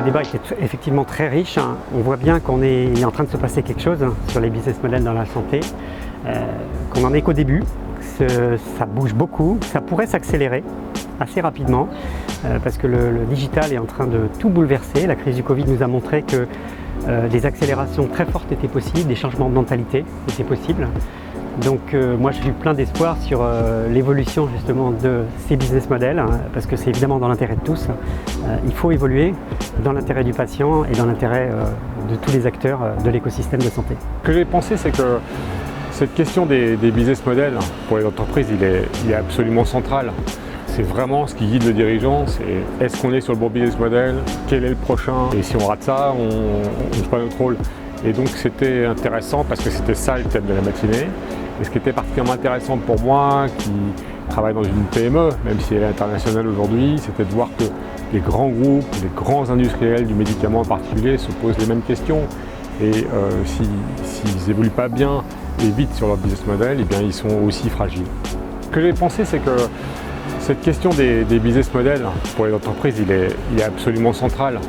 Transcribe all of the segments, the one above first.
débat était effectivement très riche. On voit bien qu'il est en train de se passer quelque chose sur les business models dans la santé, qu'on n'en est qu'au début, ça bouge beaucoup, ça pourrait s'accélérer assez rapidement parce que le digital est en train de tout bouleverser. La crise du Covid nous a montré que des accélérations très fortes étaient possibles, des changements de mentalité étaient possibles. Donc moi je suis plein d'espoir sur l'évolution justement de ces business models parce que c'est évidemment dans l'intérêt de tous. Il faut évoluer dans l'intérêt du patient et dans l'intérêt de tous les acteurs de l'écosystème de santé. Ce que j'ai pensé, c'est que cette question des business models pour les entreprises, il est absolument central. C'est vraiment ce qui guide le dirigeant, c'est est-ce qu'on est sur le bon business model, quel est le prochain, et si on rate ça, on joue pas notre rôle. Et donc c'était intéressant parce que c'était ça le thème de la matinée. Et ce qui était particulièrement intéressant pour moi, qui travaille dans une PME, même si elle est internationale aujourd'hui, c'était de voir que les grands groupes, les grands industriels du médicament en particulier se posent les mêmes questions. Et s'ils évoluent pas bien et vite sur leur business model, eh bien, ils sont aussi fragiles. Ce que j'ai pensé, c'est que cette question des business models pour les entreprises, il est absolument central.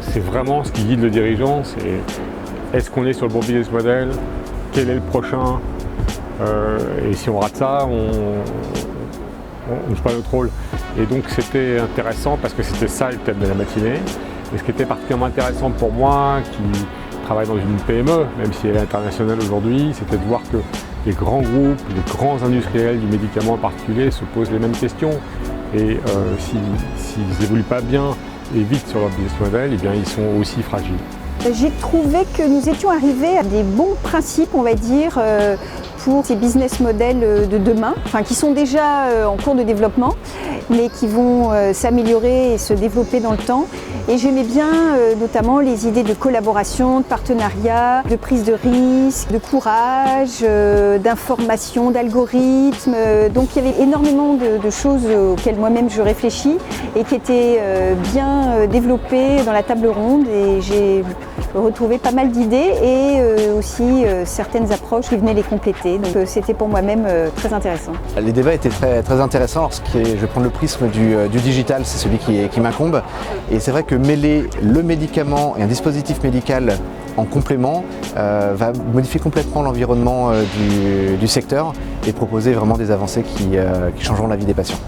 C'est vraiment ce qui guide le dirigeant, c'est est-ce qu'on est sur le bon business model, quel est le prochain, et si on rate ça, on ne joue pas notre rôle. Et donc c'était intéressant parce que c'était ça le thème de la matinée. Et ce qui était particulièrement intéressant pour moi, qui travaille dans une PME, même si elle est internationale aujourd'hui, c'était de voir que les grands groupes, les grands industriels du médicament en particulier se posent les mêmes questions. Et s'ils n'évoluent pas bien et vite sur leur business model, eh bien, ils sont aussi fragiles. J'ai trouvé que nous étions arrivés à des bons principes, on va dire, pour ces business models de demain, qui sont déjà en cours de développement, mais qui vont s'améliorer et se développer dans le temps. Et j'aimais bien notamment les idées de collaboration, de partenariat, de prise de risque, de courage, d'information, d'algorithmes. Donc il y avait énormément de choses auxquelles moi-même je réfléchis et qui étaient bien développées dans la table ronde. Et j'ai retrouvé pas mal d'idées et aussi certaines approches qui venaient les compléter. Donc c'était pour moi-même très intéressant. Les débats étaient très intéressants. Alors, je vais prendre le prisme du digital, c'est celui qui m'incombe. Et c'est vrai que mêler le médicament et un dispositif médical en complément va modifier complètement l'environnement du secteur et proposer vraiment des avancées qui changeront la vie des patients.